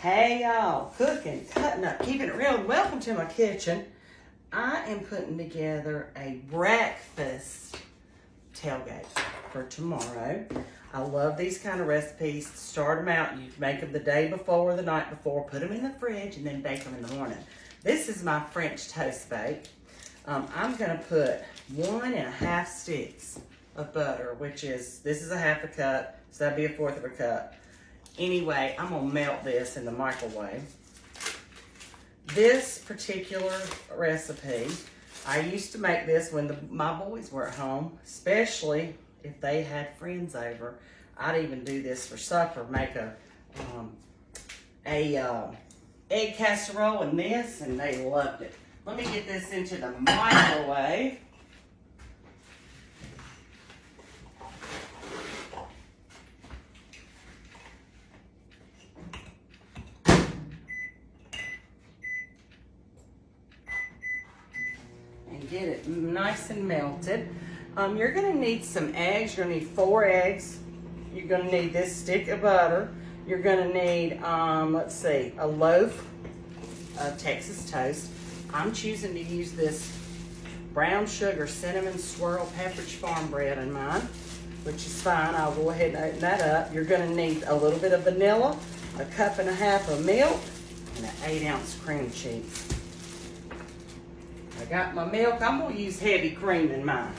Hey y'all, cooking, cutting up, keeping it real. Welcome to my kitchen. I am putting together a breakfast tailgate for tomorrow. I love these kind of recipes. Start them out. You make them the day before or the night before. Put them in the fridge and then bake them in the morning. This is my French toast bake. I'm going to put 1.5 sticks of butter, which is, this is a half a cup, so that'd be a fourth of a cup. Anyway, I'm gonna melt this in the microwave. This particular recipe, I used to make this when my boys were at home, especially if they had friends over. I'd even do this for supper, make a egg casserole and this, and they loved it. Let me get this into the microwave. Get it nice and melted. You're gonna need some eggs. You're gonna need 4 eggs. You're gonna need this stick of butter. You're gonna need, let's see, a loaf of Texas toast. I'm choosing to use this brown sugar cinnamon swirl Pepperidge Farm bread in mine, which is fine. I'll go ahead and open that up. You're gonna need a little bit of vanilla, 1.5 cups of milk, and an 8-ounce cream cheese. I got my milk. I'm going to use heavy cream in mine.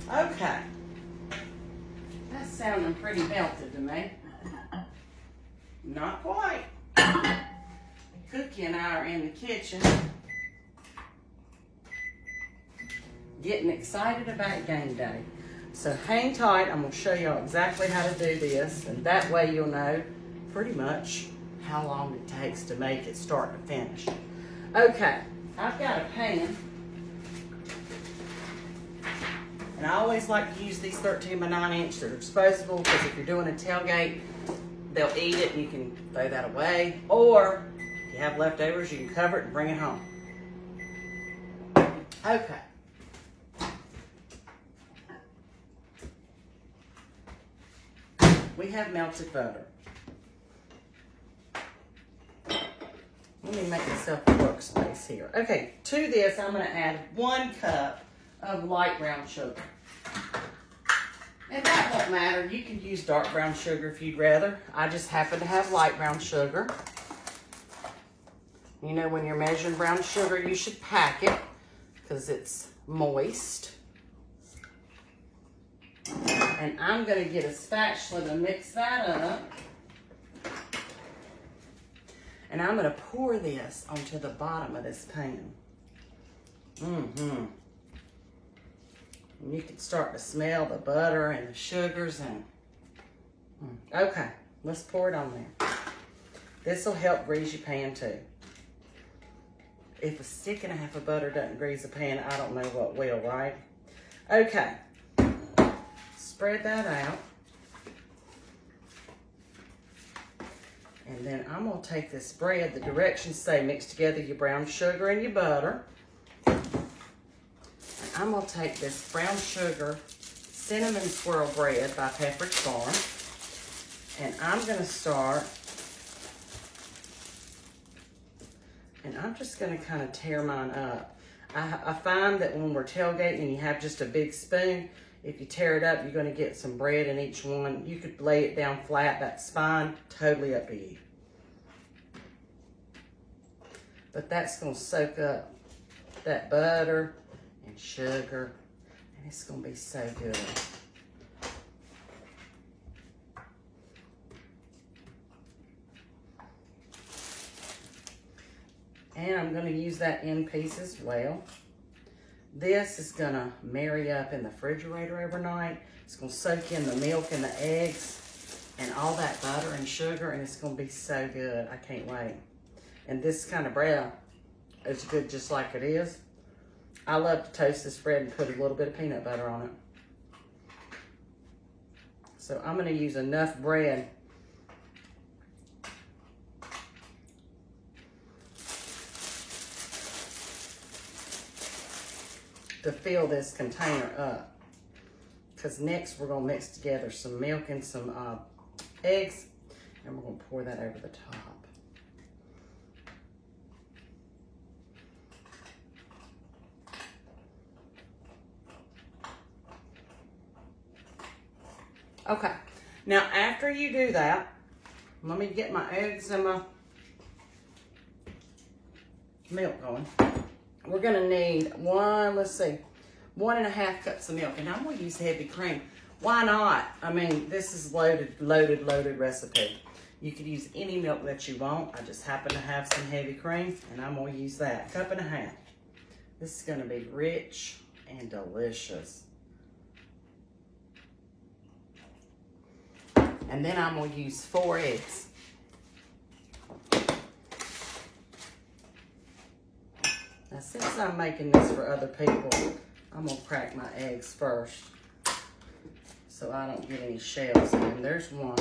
Okay. That's sounding pretty melted to me. Not quite. Cookie and I are in the kitchen getting excited about game day. So hang tight. I'm going to show y'all exactly how to do this, and that way you'll know pretty much how long it takes to make it start to finish. Okay, I've got a pan, and I always like to use these 13 by 9 inch. They're disposable because if you're doing a tailgate, they'll eat it and you can throw that away, or if you have leftovers, you can cover it and bring it home. Okay. We have melted butter. Let me make myself a workspace here. Okay, to this, I'm going to add 1 cup of light brown sugar. And that won't matter. You can use dark brown sugar if you'd rather. I just happen to have light brown sugar. You know, when you're measuring brown sugar, you should pack it because it's moist. And I'm going to get a spatula to mix that up. And I'm going to pour this onto the bottom of this pan. And you can start to smell the butter and the sugars. And okay, let's pour it on there. This will help grease your pan too. If 1.5 sticks of butter doesn't grease the pan, I don't know what will, right? Okay, spread that out. And then I'm going to take this bread. The directions say mix together your brown sugar and your butter. And I'm going to take this brown sugar cinnamon swirl bread by Pepperidge Farm. And I'm going to start. And I'm just going to kind of tear mine up. I find that when we're tailgating and you have just a big spoon, if you tear it up, you're going to get some bread in each one. You could lay it down flat, that's fine. Totally up to you. But that's going to soak up that butter and sugar, and it's going to be so good. And I'm going to use that end piece as well. This is going to marry up in the refrigerator overnight. It's going to soak in the milk and the eggs and all that butter and sugar, and it's going to be so good. I can't wait. And this kind of bread is good just like it is. I love to toast this bread and put a little bit of peanut butter on it. So I'm going to use enough bread to fill this container up. because next we're gonna mix together some milk and some eggs, and we're gonna pour that over the top. Okay, now after you do that, let me get my eggs and my milk going. We're gonna need 1.5 cups of milk, and I'm gonna use heavy cream. Why not? I mean, this is loaded recipe. You could use any milk that you want. I just happen to have some heavy cream, and I'm gonna use that, 1.5 cups. This is gonna be rich and delicious. And then I'm gonna use 4 eggs. Now, since I'm making this for other people, I'm gonna crack my eggs first so I don't get any shells in. There's 1.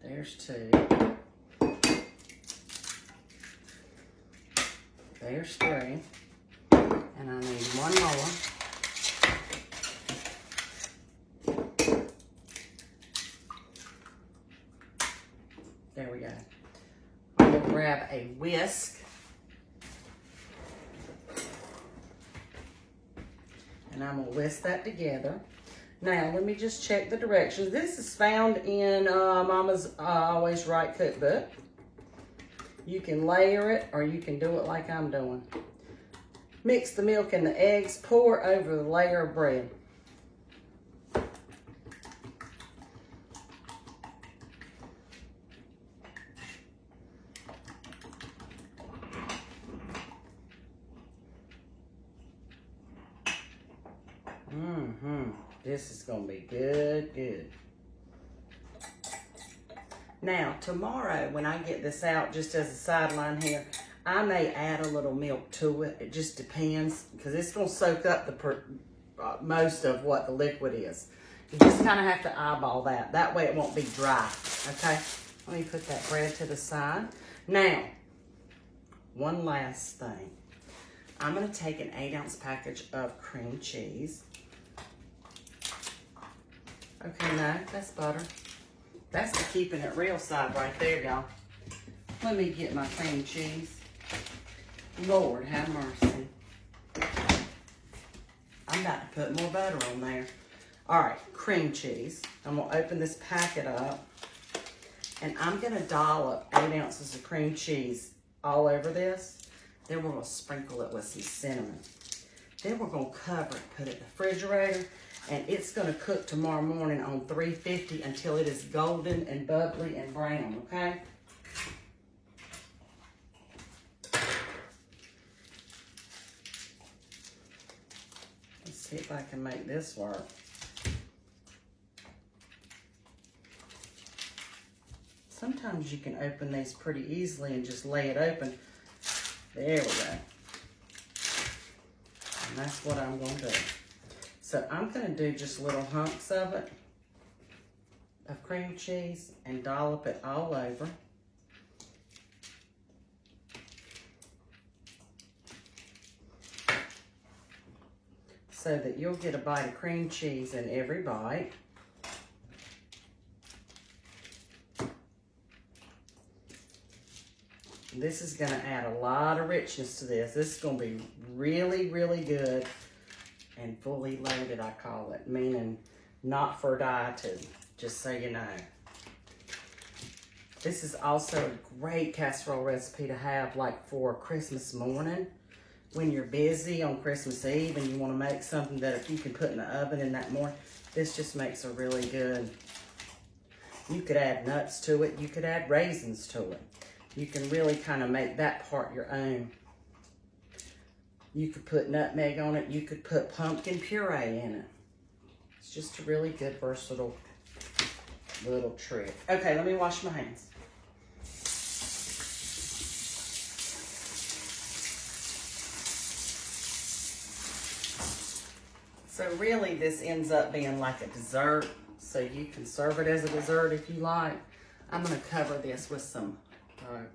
There's 2. There's 3. And I need 1 more. There we go. I'm gonna grab a whisk. And I'm gonna whisk that together. Now, let me just check the directions. This is found in Mama's Always Right cookbook. You can layer it, or you can do it like I'm doing. Mix the milk and the eggs, pour over the layer of bread. This is gonna be good. Now, tomorrow, when I get this out, just as a sideline here, I may add a little milk to it. It just depends, because it's gonna soak up the most of what the liquid is. You just kind of have to eyeball that. That way it won't be dry, okay? Let me put that bread to the side. Now, one last thing. I'm gonna take an 8-ounce package of cream cheese. Okay, no, that's butter. That's the keeping it real side right there, y'all. Let me get my cream cheese. Lord, have mercy. I'm about to put more butter on there. All right, cream cheese. I'm gonna open this packet up, and I'm gonna dollop 8 ounces of cream cheese all over this. Then we're gonna sprinkle it with some cinnamon. Then we're gonna cover it, put it in the refrigerator, and it's gonna cook tomorrow morning on 350 until it is golden and bubbly and brown, okay? Let's see if I can make this work. Sometimes you can open these pretty easily and just lay it open. There we go. And that's what I'm gonna do. So I'm gonna do just little hunks of it, of cream cheese, and dollop it all over. So that you'll get a bite of cream cheese in every bite. This is gonna add a lot of richness to this. This is gonna be really, really good and fully loaded, I call it, meaning not for dieted, just so you know. This is also a great casserole recipe to have like for Christmas morning when you're busy on Christmas Eve and you want to make something that if you can put in the oven in that morning. This just makes a really good. You could add nuts to it. You could add raisins to it. You can really kind of make that part your own. You could put nutmeg on it. You could put pumpkin puree in it. It's just a really good, versatile little trick. Okay, let me wash my hands. So really, this ends up being like a dessert. So you can serve it as a dessert if you like. I'm going to cover this with some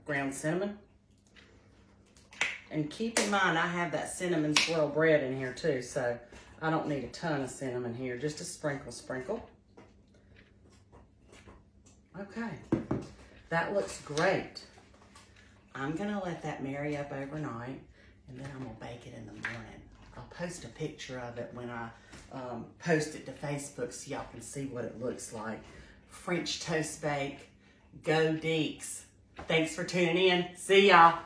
ground cinnamon. And keep in mind, I have that cinnamon swirl bread in here too, so I don't need a ton of cinnamon here, just a sprinkle. Okay, that looks great. I'm gonna let that marry up overnight, and then I'm gonna bake it in the morning. I'll post a picture of it when I post it to Facebook so y'all can see what it looks like. French toast bake, go Deeks. Thanks for tuning in. See y'all.